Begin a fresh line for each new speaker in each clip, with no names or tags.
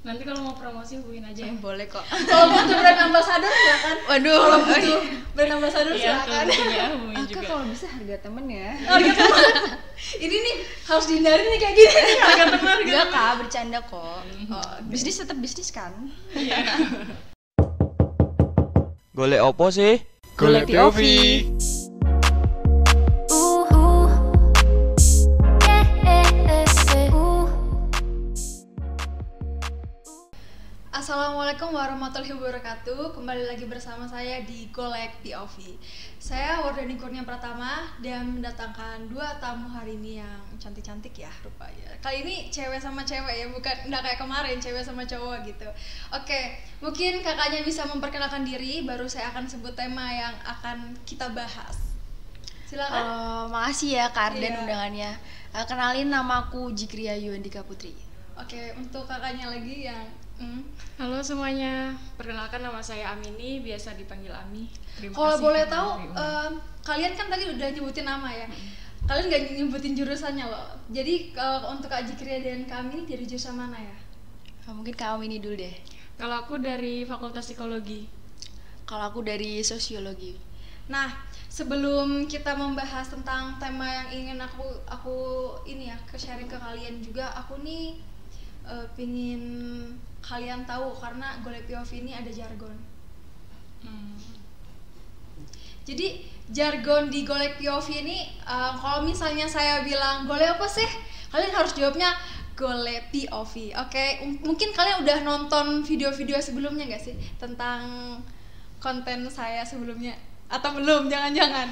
Nanti kalau mau promosi hubungin aja ya.
Boleh kok.
Kalau butuh brand ambassador silakan.
Waduh.
Kalau butuh brand ambassador
Iya,
silakan.
kalau punya hubungin
Aka
juga.
kalau bisa harga temen ya.
Oh gitu. Ini nih harus dihindari nih kayak gini nih harga teman gitu.
Enggak kak, bercanda kok. Bisnis tetap bisnis kan.
Golek opo sih?
Golek POV.
Assalamualaikum warahmatullahi wabarakatuh. Kembali lagi bersama saya di Golek POV. Saya Wardani Kurnia Pratama dan mendatangkan dua tamu hari ini yang cantik-cantik ya rupanya. Kali ini cewek sama cewek ya, bukan enggak kayak kemarin cewek sama cowok gitu. Oke, mungkin kakaknya bisa memperkenalkan diri, baru saya akan sebut tema yang akan kita bahas. Silakan.
Makasih ya Kak Arden
Iya.
undangannya. Kenalin, namaku Jikria Yuandika Putri.
Oke, untuk kakaknya lagi yang
Halo semuanya, perkenalkan nama saya Amini, biasa dipanggil Ami. Terima
kalau
kasih
boleh
telah
tahu,
diundang.
kalian kan tadi udah nyebutin nama ya. Kalian nggak nyebutin jurusannya loh. Jadi untuk Kak Jikria dan kami dari jurusan mana ya?
Mungkin Kak Amini dulu deh.
Kalau aku dari Fakultas Psikologi.
Kalau aku dari Sosiologi.
Nah, sebelum kita membahas tentang tema yang ingin aku ini ya sharing ke kalian juga, aku nih pingin kalian tahu karena Golek POV ini ada jargon. Jadi jargon di Golek POV ini kalau misalnya saya bilang golek apa sih? Kalian harus jawabnya Golek POV. Oke, mungkin kalian udah nonton video-video sebelumnya nggak sih tentang konten saya sebelumnya? Atau belum? Jangan-jangan.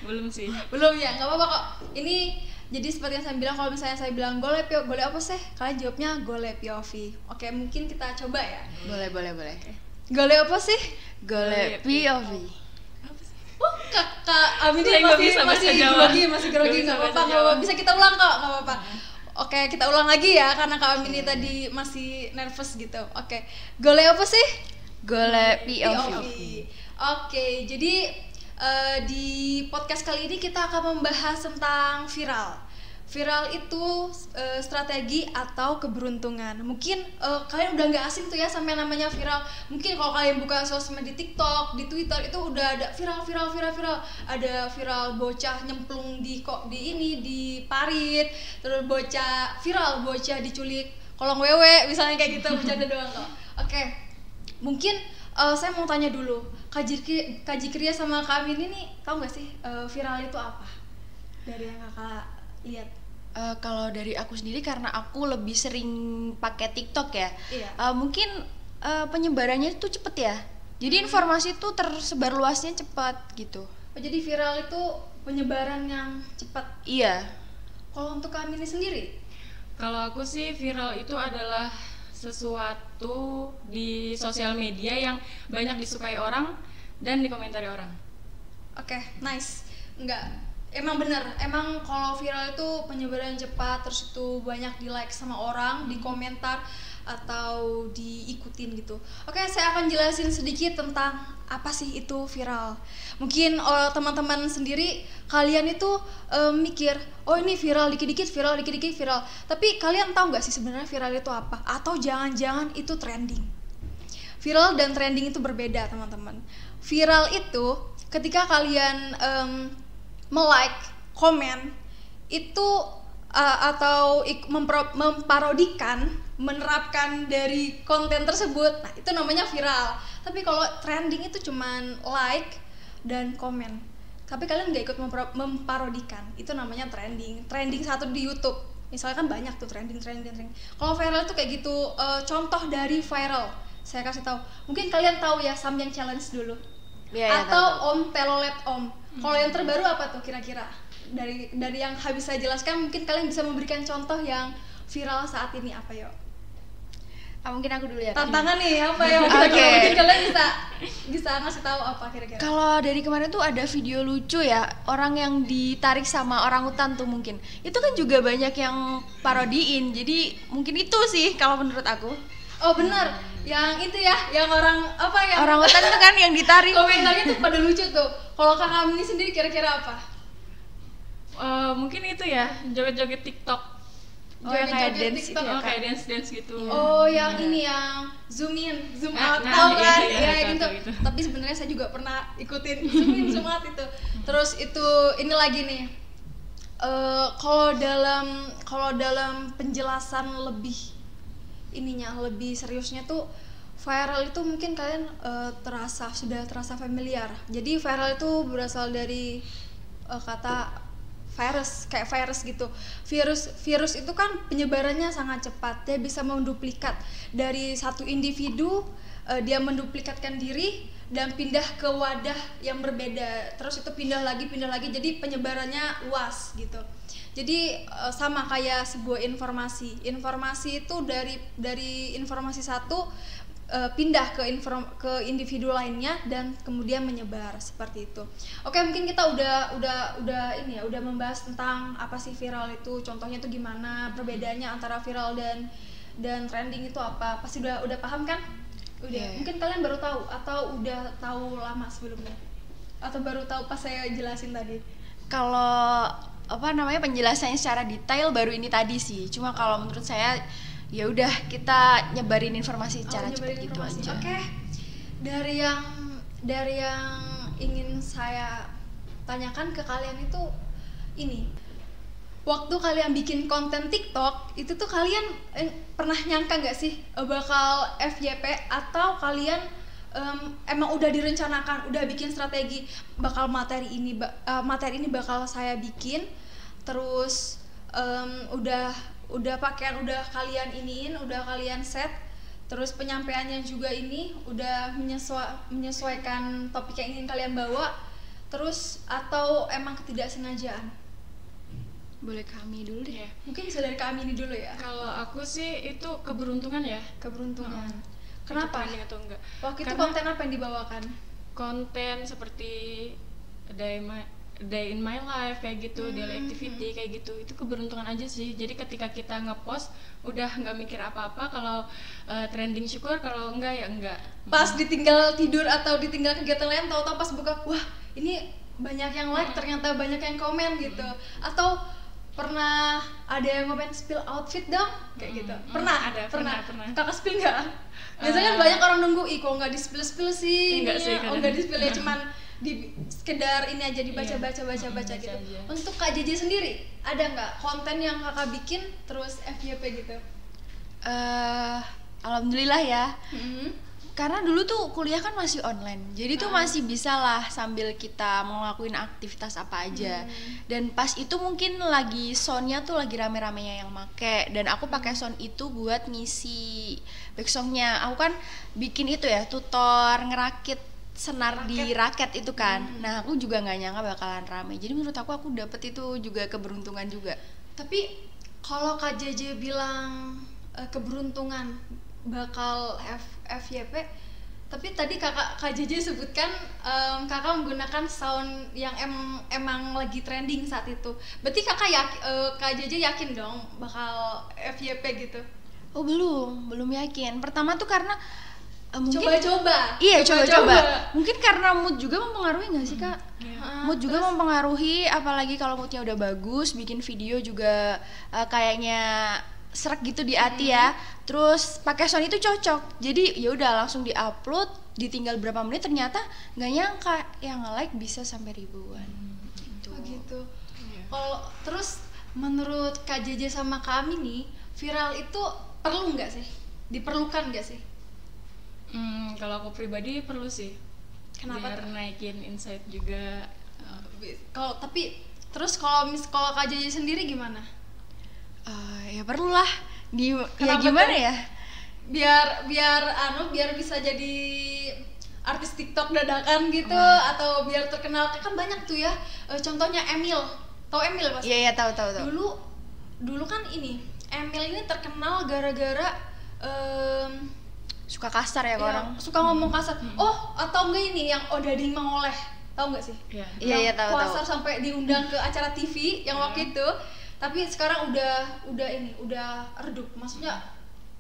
Belum sih.
Belum ya, nggak apa-apa kok. Ini jadi seperti yang saya bilang, kalau misalnya saya bilang golek apa sih? Kalian jawabnya Golek POV. Oke, mungkin kita coba ya.
Boleh.
Golek apa sih?
Golek POV.
Oh, kakak Amin
Saya nggak bisa bahasa Jawa.
masih grogi,
Nggak bisa
nggak
bahasa
apa-apa,
Jawa.
bisa kita ulang kok, nggak apa-apa. Oke, kita ulang lagi ya, karena Kak Amin ini tadi masih nervous gitu. Oke, golek apa sih?
Golek POV.
Oke, jadi di podcast kali ini kita akan membahas tentang viral. Viral itu strategi atau keberuntungan. Mungkin kalian udah nggak asing tuh ya sama yang namanya viral. Mungkin kalau kalian buka sosmed di TikTok, di Twitter itu udah ada viral. Ada viral bocah nyemplung di di parit, terus bocah diculik kolong wewe, misalnya kayak gitu, bercanda doang kok. Oke. Mungkin saya mau tanya dulu, Kak Jikria sama Kak Amin ini tahu nggak sih viral itu apa? Dari yang kakak lihat.
Kalau dari aku sendiri, karena aku lebih sering pakai TikTok ya.
Iya.
Mungkin penyebarannya itu cepet ya. Jadi informasi itu tersebar luasnya cepat gitu.
Oh, jadi viral itu penyebaran yang cepat.
Iya.
Kalau untuk Kak Amin sendiri?
Kalau aku sih viral itu adalah sesuatu di sosial media yang banyak disukai orang dan dikomentari orang.
Oke, nice. Emang bener, emang kalau viral itu penyebaran cepat, terus itu banyak di like sama orang, di komentar atau diikutin gitu. Oke, saya akan jelasin sedikit tentang apa sih itu viral. Mungkin teman-teman sendiri, kalian itu mikir, oh ini viral dikit-dikit viral. Tapi kalian tahu nggak sih sebenarnya viral itu apa? Atau jangan-jangan itu trending? Viral dan trending itu berbeda, teman-teman. Viral itu ketika kalian melike, komen itu atau memparodikan, menerapkan dari konten tersebut, nah itu namanya viral. Tapi kalau trending itu cuman like dan komen, tapi kalian nggak ikut memparodikan, itu namanya trending satu di YouTube. Misalnya kan banyak tuh trending. Kalau viral itu kayak gitu. Contoh dari viral saya kasih tahu, mungkin kalian tahu ya Samyang Challenge dulu.
Ya,
Atau
tahu.
Om Telolet Om. Kalau yang terbaru apa tuh kira-kira? Dari yang habis saya jelaskan, mungkin kalian bisa memberikan contoh yang viral saat ini apa yuk?
Mungkin aku dulu ya.
Tantangan nih apa ya?
Oke.
Mungkin kalian bisa ngasih tahu apa kira-kira?
Kalau dari kemarin tuh ada video lucu ya, orang yang ditarik sama orangutan tuh mungkin. Itu kan juga banyak yang parodiin. Jadi mungkin itu sih kalau menurut aku.
Oh benar, yang itu ya, yang orang apa ya?
Orangutan tuh kan yang ditarik.
Komentarnya tuh pada lucu tuh. Kalau Kak Amin sendiri kira-kira apa?
Mungkin itu ya, joget-joget TikTok.
Oh, yang kayak
joget-joget
dance
TikTok.
itu ya,
Oh,
Kak?
kayak dance gitu.
Oh, yang
Iya.
ini yang zoom in, zoom
Nah,
out,
nah,
tau
iya,
kan?
iya,
Iya,
tahu,
gitu.
tahu itu.
Tapi sebenarnya saya juga pernah ikutin zoom in, zoom out itu. Terus itu ini lagi nih. Kalau dalam penjelasan lebih seriusnya tuh viral itu mungkin kalian sudah terasa familiar. Jadi viral itu berasal dari kata virus, kayak virus gitu. Virus itu kan penyebarannya sangat cepat. Dia bisa menduplikat dari satu individu, dia menduplikatkan diri dan pindah ke wadah yang berbeda. Terus itu pindah lagi. Jadi penyebarannya luas gitu. Jadi sama kayak sebuah informasi. Informasi itu dari informasi satu pindah ke individu lainnya dan kemudian menyebar seperti itu. Oke, mungkin kita udah membahas tentang apa sih viral itu, contohnya itu gimana, perbedaannya antara viral dan trending itu apa. Pasti udah paham kan? Udah.
Yeah.
Mungkin kalian baru tahu atau udah tahu lama sebelumnya? Atau baru tahu pas saya jelasin tadi?
Kalau penjelasannya secara detail baru ini tadi sih. Cuma kalau menurut saya ya udah kita nyebarin informasi secara cepat gitu aja.
Oke. Dari yang ingin saya tanyakan ke kalian itu ini. Waktu kalian bikin konten TikTok, itu tuh kalian pernah nyangka nggak sih bakal FYP atau kalian emang udah direncanakan, udah bikin strategi bakal materi ini bakal saya bikin, terus udah pakaian udah kalian iniin, udah kalian set, terus penyampaiannya juga ini udah menyesuaikan topik yang ingin kalian bawa, terus atau emang ketidaksengajaan?
Boleh kami dulu deh.
Iya.
Mungkin bisa dari kami ini dulu ya.
Kalau aku sih itu keberuntungan ya.
Keberuntungan.
Itu
Kenapa?
trending atau enggak?
Waktu itu
Karena
konten apa yang dibawakan?
konten seperti day in my life kayak gitu, daily activity kayak gitu, itu keberuntungan aja sih. Jadi ketika kita ngepost udah nggak mikir apa-apa, kalau trending syukur, kalau enggak ya enggak.
Pas ditinggal tidur atau ditinggal kegiatan lain, tahu-tahu pas buka, wah ini banyak yang like, ternyata banyak yang komen gitu. Atau pernah ada yang komen spill outfit dong kayak gitu? Pernah?
Pernah.
Kakak spill nggak? Biasanya kan banyak orang nunggu, kok nggak di spill sih
Enggak sih,
ininya.
kadang.
Nggak di spill ya, cuman di sekedar ini aja dibaca
Iya.
baca gitu.
aja.
Untuk Kak JJ sendiri ada nggak konten yang kakak bikin terus FYP gitu?
Alhamdulillah ya.
Hmm.
Karena dulu tuh kuliah kan masih online, jadi tuh masih bisa lah sambil kita ngelakuin aktivitas apa aja. Dan pas itu mungkin lagi soundnya tuh lagi rame-ramenya yang make, dan aku pakai sound itu buat ngisi backsongnya. Aku kan bikin itu ya, tutor ngerakit senar di raket itu kan. Nah aku juga nggak nyangka bakalan rame. Jadi menurut aku dapet itu juga keberuntungan juga.
Tapi kalau Kak JJ bilang keberuntungan bakal FYP, tapi tadi Kak JJ sebutkan kakak menggunakan sound yang emang lagi trending saat itu. Berarti Kak JJ yakin dong bakal FYP gitu?
Oh belum yakin. Pertama tuh karena mungkin
Coba-coba.
Iya coba-coba. Mungkin karena mood juga mempengaruhi nggak sih Kak? Mood juga
Terus?
mempengaruhi, apalagi kalau moodnya udah bagus, bikin video juga kayaknya serak gitu di hati ya. Terus pakai sound itu cocok. Jadi ya udah langsung diupload, ditinggal berapa menit ternyata nggak nyangka yang nge-like bisa sampai ribuan. Gitu.
Oh gitu.
Iya.
Kalau terus menurut Kak JJ sama kami nih, viral itu perlu nggak sih? Diperlukan nggak sih?
Kalau aku pribadi perlu sih.
Kenapa
Biar
tuh?
naikin insight juga.
Terus kalau Kak JJ sendiri gimana?
Ya perlu lah. Ya
Kenapa
gimana
tuh?
ya?
Biar bisa jadi artis TikTok dadakan gitu, atau biar terkenal. Kan banyak tuh ya, contohnya Emil. Tahu Emil pasti?
Iya tahu.
Dulu kan ini Emil ini terkenal gara-gara
Suka kasar ya ke orang.
suka ngomong kasar. Oh, atau enggak ini yang Odading Mangoleh, tahu nggak sih?
Iya.
Iya, tahu.
Kasar sampai diundang ke acara TV yang waktu itu. Tapi sekarang udah redup. Maksudnya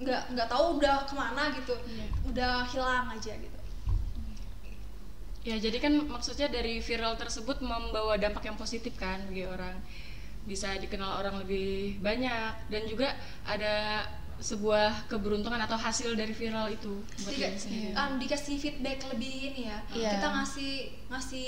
nggak tahu udah kemana gitu.
Iya.
Udah hilang aja gitu.
Ya jadi kan maksudnya dari viral tersebut membawa dampak yang positif kan bagi orang. bisa dikenal orang lebih banyak, dan juga ada sebuah keberuntungan atau hasil dari viral itu buat diri sendiri.
Dikasih feedback lebih ini ya.
Iya.
Kita ngasih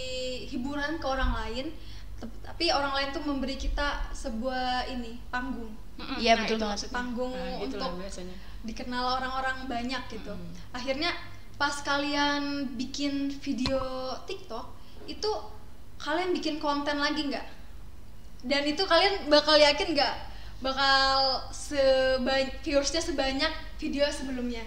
hiburan ke orang lain, tapi orang lain tuh memberi kita sebuah panggung.
Iya,
Nah,
betul
itu
banget.
maksudnya.
Panggung
Nah, itulah
untuk
biasanya.
dikenal orang-orang banyak gitu. Akhirnya pas kalian bikin video TikTok itu kalian bikin konten lagi nggak? Dan itu kalian bakal yakin nggak bakal viewersnya sebanyak video sebelumnya?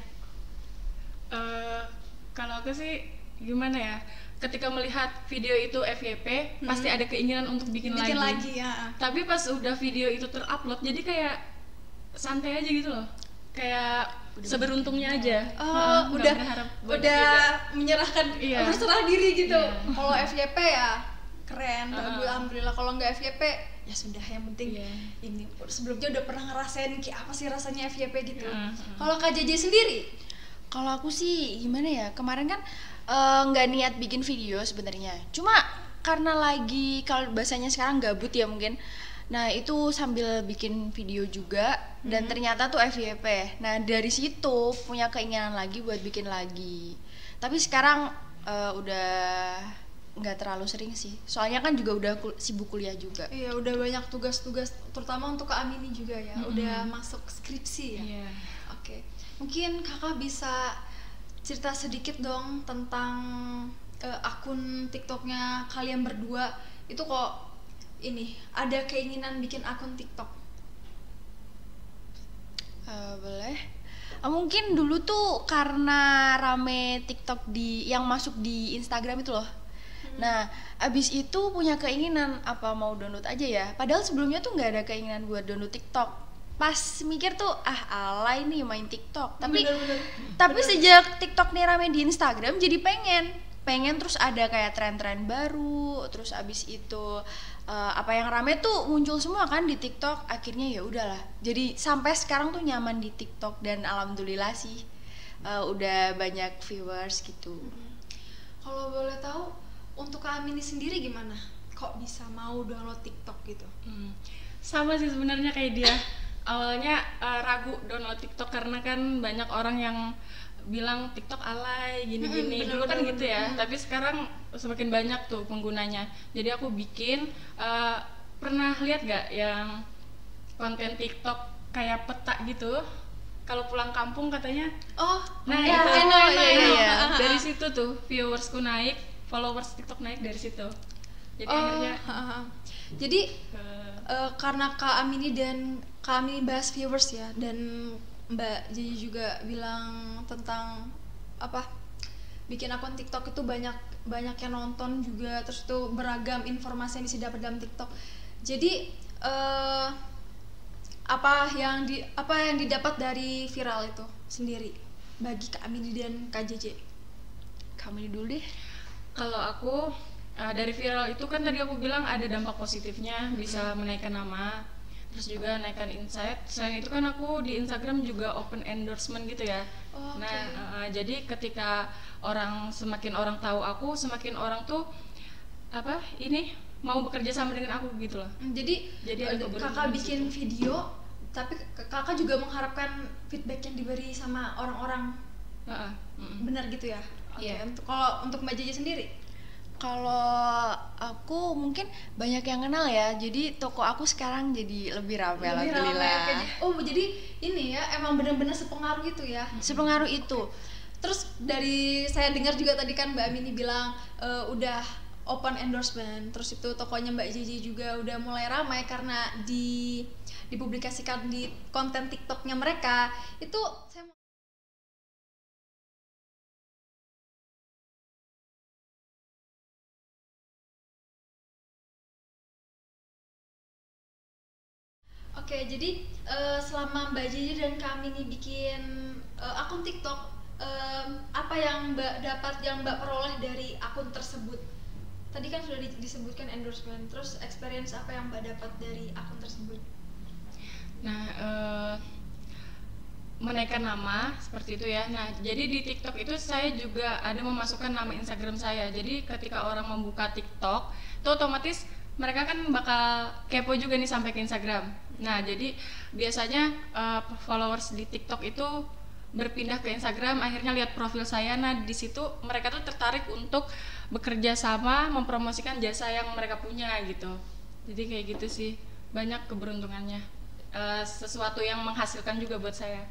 Kalau aku sih gimana ya? Ketika melihat video itu FYP, pasti ada keinginan untuk bikin lagi.
Ya.
Tapi pas udah video itu terupload, jadi kayak santai aja gitu loh. Kayak seberuntungnya aja. Nggak
Udah
berharap banyak
udah
juga.
menyerahkan,
Iya.
berserah diri gitu.
Iya.
Kalau FYP ya keren, bagus, alhamdulillah. Kalau nggak FYP ya sudah, yang penting
Iya.
ini sebelumnya udah pernah ngerasain kayak apa sih rasanya FYP gitu.
Iya.
Kalau Kak JJ sendiri,
Kalau aku sih gimana ya, kemarin kan nggak niat bikin video sebenarnya, cuma karena lagi kalau bahasanya sekarang gabut ya mungkin. Nah itu sambil bikin video juga, dan ternyata tuh FYP. Nah dari situ punya keinginan lagi buat bikin lagi. Tapi sekarang udah nggak terlalu sering sih, soalnya kan juga udah sibuk kuliah juga.
iya udah banyak tugas-tugas, terutama untuk Kak Amini juga ya, udah masuk skripsi ya.
Iya.
Oke, mungkin kakak bisa cerita sedikit dong tentang akun TikToknya kalian berdua. Itu kok ada keinginan bikin akun TikTok?
Boleh. Mungkin dulu tuh karena rame TikTok yang masuk di Instagram itu loh. Nah, abis itu punya keinginan apa mau download aja ya. Padahal sebelumnya tuh nggak ada keinginan buat download TikTok. Pas mikir tuh alay nih main TikTok. Tapi sejak TikTok nih rame di Instagram, jadi pengen terus ada kayak tren-tren baru. Terus abis itu apa yang rame tuh muncul semua kan di TikTok. Akhirnya ya udahlah. Jadi sampai sekarang tuh nyaman di TikTok, dan alhamdulillah sih udah banyak viewers gitu.
Kalau boleh tahu, untuk Kak Amini sendiri gimana? Kok bisa mau download TikTok gitu?
Sama sih sebenarnya kayak dia. Awalnya ragu download TikTok karena kan banyak orang yang bilang TikTok alay gini-gini. Dulu kan gitu ya. Tapi sekarang semakin banyak tuh penggunanya. Jadi aku bikin, pernah lihat gak yang konten TikTok kayak peta gitu? Kalau pulang kampung katanya. Nah
ya,
itu
iya.
dari situ tuh viewersku naik, followers TikTok naik dari situ. Jadi akhirnya
jadi karena Kak Amini dan Kak Amini bahas viewers ya, dan Mbak Jadi juga bilang tentang bikin akun TikTok itu banyak yang nonton juga, terus tuh beragam informasi yang bisa dapat dalam TikTok. Jadi apa yang didapat dari viral itu sendiri bagi Kak Amini dan Kak JJ?
Kami dulu deh.
Kalau aku dari viral itu kan tadi aku bilang ada dampak positifnya, bisa menaikkan nama, terus juga naikkan insight. Selain itu kan aku di Instagram juga open endorsement gitu ya. Nah jadi ketika semakin orang tahu aku, semakin orang tuh mau bekerja sama dengan aku gitu loh.
Jadi
ada
kakak bikin video, tapi kakak juga mengharapkan feedback yang diberi sama orang-orang. Benar gitu ya?
Iya.
Kalau untuk Mbak Jeje sendiri?
Kalau aku mungkin banyak yang kenal ya, jadi toko aku sekarang jadi lebih ramai, alhamdulillah.
Jadi ini ya, emang benar-benar sepengaruh itu ya?
Sepengaruh itu.
Terus dari saya dengar juga tadi kan Mbak Amini bilang udah open endorsement, terus itu tokonya Mbak Jeje juga udah mulai ramai karena dipublikasikan di konten TikToknya mereka. Itu saya Oke, jadi selama Mbak Jeje dan Kak Amini bikin akun TikTok, apa yang Mbak dapat, yang Mbak peroleh dari akun tersebut? Tadi kan sudah disebutkan endorsement, terus experience apa yang Mbak dapat dari akun tersebut?
Nah, menaikkan nama seperti itu ya. Nah, jadi di TikTok itu saya juga ada memasukkan nama Instagram saya. Jadi ketika orang membuka TikTok, itu otomatis mereka kan bakal kepo juga nih sampai ke Instagram. Nah, jadi biasanya followers di TikTok itu berpindah ke Instagram, akhirnya lihat profil saya. Nah, di situ mereka tuh tertarik untuk bekerja sama, mempromosikan jasa yang mereka punya gitu. Jadi kayak gitu sih, banyak keberuntungannya. Sesuatu yang menghasilkan juga buat saya.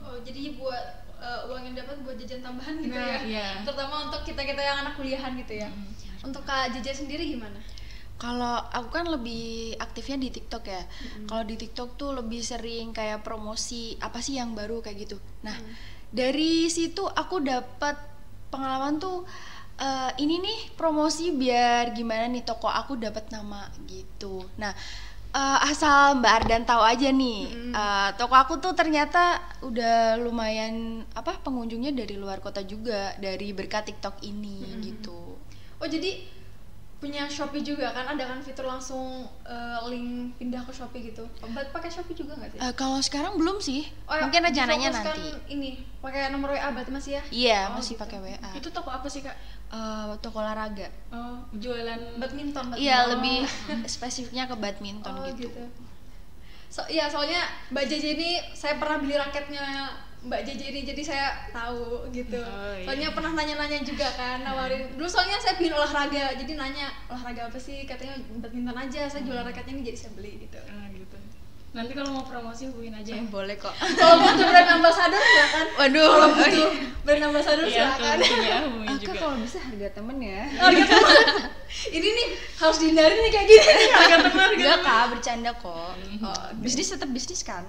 Oh, jadi buat uang yang dapat buat jajan tambahan gitu
Nah,
ya.
iya.
Terutama untuk kita-kita yang anak kuliahan gitu ya. Untuk Kak Jaja sendiri gimana?
Kalau aku kan lebih aktifnya di TikTok ya. Kalau di TikTok tuh lebih sering kayak promosi apa sih yang baru kayak gitu. Nah, dari situ aku dapat pengalaman tuh ini nih promosi biar gimana nih toko aku dapat nama gitu. Nah, asal Mbak Ardan tahu aja nih, toko aku tuh ternyata udah lumayan pengunjungnya dari luar kota juga dari berkat TikTok ini gitu.
Oh, jadi punya Shopee juga kan, ada kan fitur langsung link pindah ke Shopee gitu. Pakai Shopee juga nggak sih?
Kalau sekarang belum sih,
Oh, ya,
mungkin rencananya
difokuskan
nanti.
ini pakai nomor WA berarti masih ya?
Iya,
Oh,
masih
gitu.
pakai WA.
Itu toko apa sih, Kak?
Toko olahraga.
Oh, jualan
Badminton.
Iya, lebih spesifiknya ke badminton gitu.
Soalnya Mbak JJ ini saya pernah beli raketnya Mbak JJ ini, jadi saya tahu gitu.
Oh, iya.
Soalnya pernah nanya-nanya juga kan, nawarin. Dulu soalnya saya pingin olahraga, jadi nanya olahraga apa sih, katanya badminton aja. Saya jual raketnya ini, jadi saya beli gitu.
gitu. Nanti kalau mau promosi hubungin aja ya.
Boleh kok.
Kalau butuh brand ambassador silakan.
Waduh.
Kalau butuh brand ambassador
Iya,
silakan.
kalau punya hubungin
Aku
juga.
kalau bisa harga temen ya.
Oh gitu. Ini nih harus dihindari nih kayak gini.
Harga teman gitu.
Enggak kak, bercanda kok.
Oh,
Bisnis tetap bisnis kan.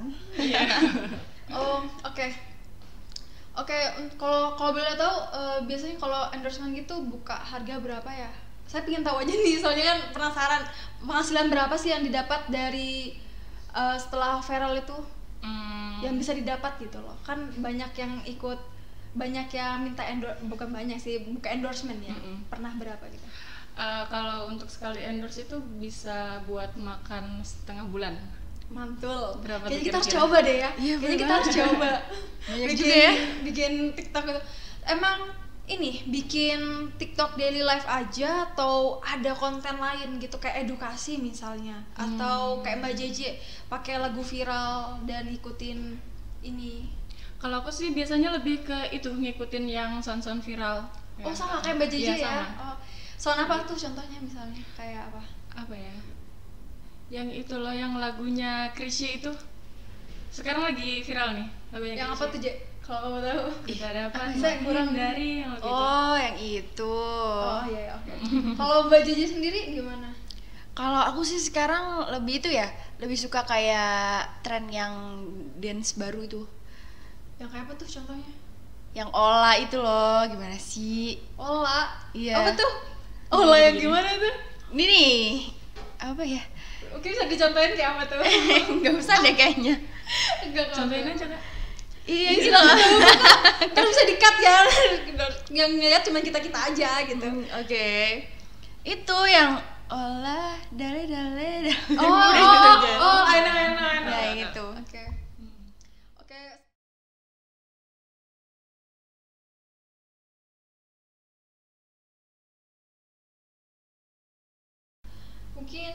Oh, oke. Oke, kalau boleh tahu biasanya kalau endorsement gitu buka harga berapa ya? Saya pengen tahu aja nih, soalnya kan penasaran penghasilan berapa sih yang didapat dari setelah viral itu, yang bisa didapat gitu loh. Kan banyak yang ikut, banyak yang minta bukan banyak sih, buka endorsement ya. Pernah berapa gitu?
Kalau untuk sekali endorse itu bisa buat makan setengah bulan.
Mantul.
Berapa
Kayaknya
tuh
kita harus
kira-kira?
coba deh ya.
Iya,
Kayaknya kita
bener
harus coba.
Banyak
bikin,
juga ya.
bikin TikTok itu. Emang ini bikin TikTok daily life aja atau ada konten lain gitu kayak edukasi misalnya, atau kayak Mbak JJ pakai lagu viral dan ikutin ini.
Kalau aku sih biasanya lebih ke itu, ngikutin yang sound-sound viral.
Oh, sama kayak Mbak JJ
Iya,
ya.
sama.
Oh, sound apa tuh contohnya misalnya kayak apa?
Apa ya? Yang itu loh, yang lagunya Krisye itu. Sekarang lagi viral nih lagunya.
Yang apa tuh, J? Kalau kamu tahu.
Tidak ada apa.
Saya kurang
dari yang lagu itu.
Oh, yang itu.
Oh iya, oke. Kalau Mbak JJ sendiri gimana?
Kalau aku sih sekarang lebih itu ya, lebih suka kayak tren yang dance baru itu.
Yang kayak apa tuh contohnya?
Yang Ola itu loh, gimana sih?
Ola.
Iya.
Apa tuh? Ola yang gimana tuh?
Ini nih, apa ya?
Oke, bisa dicontohin kayak apa tuh?
Nggak usah deh kayaknya.
Enggak,
Contohin aja, Kak.
Iya,
Ini
gitu.
kan bisa di-cut ya. Yang ngeliat cuma kita-kita aja gitu.
Oke. Itu yang Ola dale.
Oh, I know.
Ya, yang itu.
Oke. Oke. Mungkin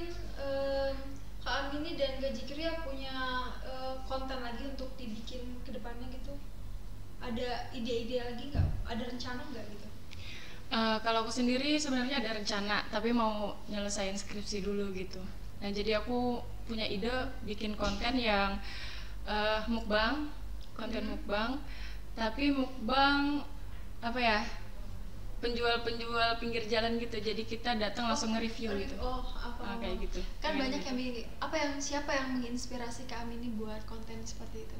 Kak Amini dan Kak Jikria punya konten lagi untuk dibikin ke depannya gitu. Ada ide-ide lagi nggak? Ada rencana nggak gitu?
Kalau aku sendiri sebenarnya ada rencana, tapi mau nyelesain skripsi dulu gitu. Nah, jadi aku punya ide bikin konten yang mukbang, konten mukbang, tapi mukbang apa ya? Penjual-penjual pinggir jalan gitu. Jadi kita datang langsung nge-review gitu.
Oh, apa?
Kayak gitu.
Kan
Pengen
banyak
gitu.
yang bikin. Siapa yang menginspirasi Kak Amini buat konten seperti itu?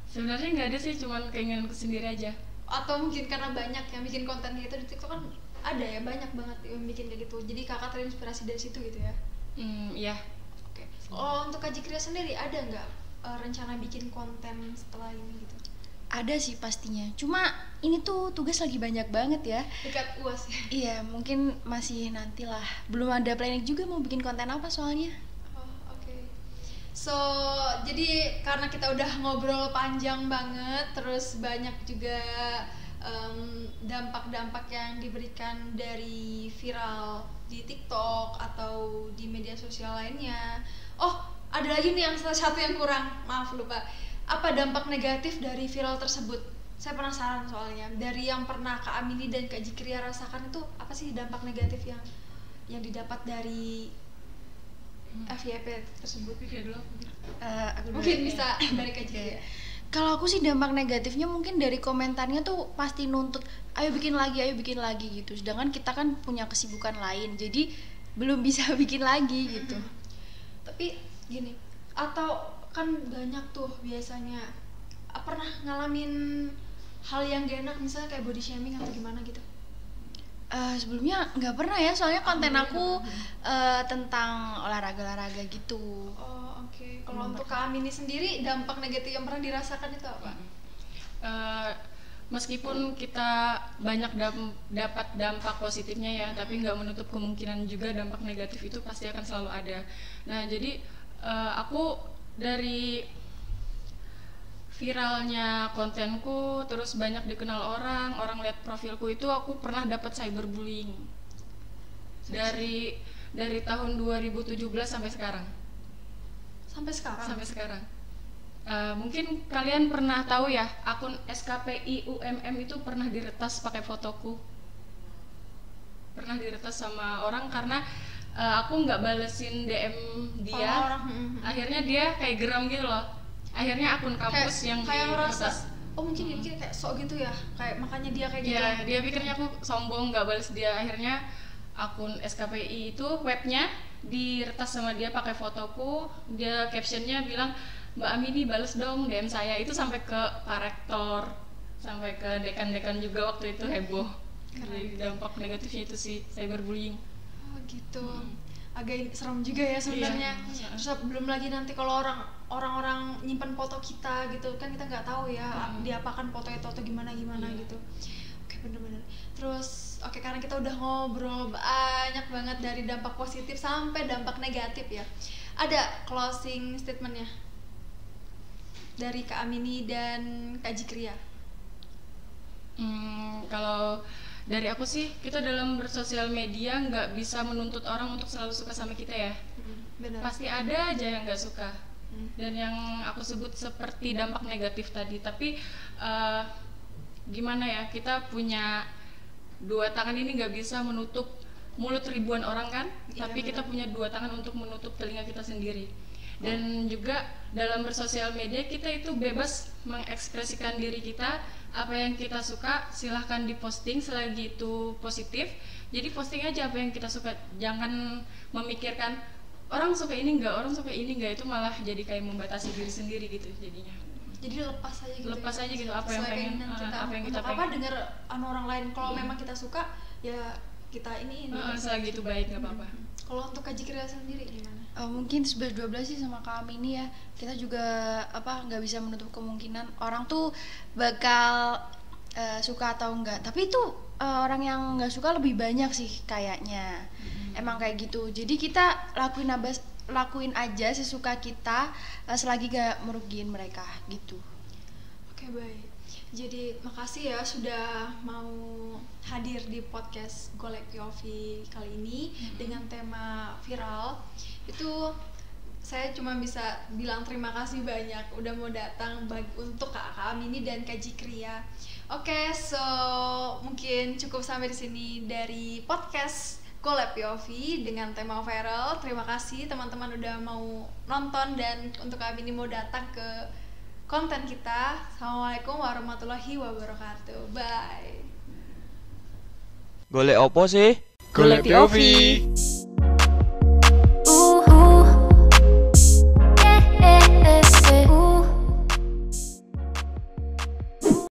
Sebenarnya nggak ada sih, cuman keinginanku sendiri aja.
Atau mungkin karena banyak yang bikin konten gitu di TikTok kan ada ya, banyak banget yang bikin kayak gitu. Jadi kakak terinspirasi dari situ gitu ya.
Iya.
Oke. Oh, untuk Kak Jikria sendiri ada nggak rencana bikin konten setelah ini gitu?
Ada sih pastinya. Cuma ini tuh tugas lagi banyak banget ya.
Dekat UAS ya.
Iya, mungkin masih nantilah. Belum ada planning juga mau bikin konten apa soalnya.
Oh, oke. So, jadi karena kita udah ngobrol panjang banget, terus banyak juga dampak-dampak yang diberikan dari viral di TikTok atau di media sosial lainnya. Oh, ada lagi nih yang salah satu yang kurang, maaf lupa. Apa dampak negatif dari viral tersebut? Saya penasaran soalnya. Dari yang pernah Kak Amini dan Kak Jikria rasakan itu apa sih dampak negatif yang didapat dari FYP tersebut?
Aku dulu.
Mungkin bisa dari Kak Jikria.
Kalau aku sih dampak negatifnya mungkin dari komentarnya tuh pasti nuntut ayo bikin lagi gitu. Sedangkan kita kan punya kesibukan lain, jadi belum bisa bikin lagi gitu.
Tapi gini, atau kan banyak tuh biasanya pernah ngalamin hal yang gak enak misalnya kayak body shaming atau gimana gitu?
Sebelumnya nggak pernah ya, soalnya konten aku tentang olahraga gitu.
Oh oke. Kalau untuk Kak Amini sendiri dampak negatif yang pernah dirasakan itu apa?
Meskipun kita banyak dapat dampak positifnya ya, tapi nggak menutup kemungkinan juga dampak negatif itu pasti akan selalu ada. Nah jadi aku dari viralnya kontenku terus banyak dikenal orang lihat profilku itu aku pernah dapat cyberbullying dari tahun 2017 sampai sekarang. Sampai sekarang. Mungkin kalian pernah tahu ya, akun SKPI UMM itu pernah diretas pakai fotoku. Pernah diretas sama orang karena aku nggak balesin DM dia. Akhirnya dia kayak geram gitu loh. Akhirnya akun kampus yang
kayak ngerasa,
diretas.
oh mungkin dia pikir kayak sok gitu ya, kayak makanya dia kayak gitu.
Ya, dia pikirnya aku sombong nggak balas dia. Akhirnya akun SKPI itu webnya diretas sama dia pakai fotoku. Dia captionnya bilang, Mbak Amini bales dong DM saya. Itu sampai ke Pak Rektor, sampai ke dekan-dekan juga waktu itu heboh. Jadi dampak negatifnya itu sih cyberbullying.
Oh gitu. Agak serem juga ya sebenarnya.
Iya.
Terus belum lagi nanti kalau orang-orang nyimpan foto kita gitu kan, kita nggak tahu ya diapakan foto itu atau gimana gitu. Oke, bener-bener. Terus oke, karena kita udah ngobrol banyak banget dari dampak positif sampai dampak negatif ya, ada closing statementnya dari Kak Amini dan Kak Jikria?
Kalau dari aku sih, kita dalam bersosial media nggak bisa menuntut orang untuk selalu suka sama kita ya.
Benar.
Pasti ada aja yang nggak suka. Dan yang aku sebut seperti dampak negatif tadi. Tapi gimana ya, kita punya dua tangan ini nggak bisa menutup mulut ribuan orang kan.
Iya,
tapi kita punya dua tangan untuk menutup telinga kita sendiri. Dan juga dalam bersosial media kita itu bebas mengekspresikan diri kita. Apa yang kita suka silahkan diposting selagi itu positif. Jadi posting aja apa yang kita suka, jangan memikirkan orang suka ini enggak, orang suka ini enggak. Itu malah jadi kayak membatasi diri sendiri gitu jadinya.
Jadi lepas aja gitu.
Lepas aja gitu apa yang pengen
kita,
apa yang kita
untuk
pengen.
apa denger orang lain, kalau memang kita suka ya kita ini
selagi itu baik nggak apa-apa.
Kalau untuk Kak Jikria sendiri gimana?
Mungkin 11-12 sih sama Kak Amini ya. Kita juga nggak bisa menutup kemungkinan orang tuh bakal suka atau enggak. Tapi itu orang yang nggak suka lebih banyak sih kayaknya. Emang kayak gitu. Jadi kita lakuin aja sesuka kita selagi gak merugiin mereka gitu.
Oke, baik. Jadi makasih ya sudah mau hadir di podcast Golek POV kali ini dengan tema viral. Itu saya cuma bisa bilang terima kasih banyak udah mau datang untuk Kak Amini dan Kak Jikria. Oke, so mungkin cukup sampai di sini dari podcast Golek POV dengan tema viral. Terima kasih teman-teman udah mau nonton dan untuk Kak Amini mau datang ke konten kita. Assalamualaikum warahmatullahi wabarakatuh. Bye.
Golek opo sih?
Golek POV.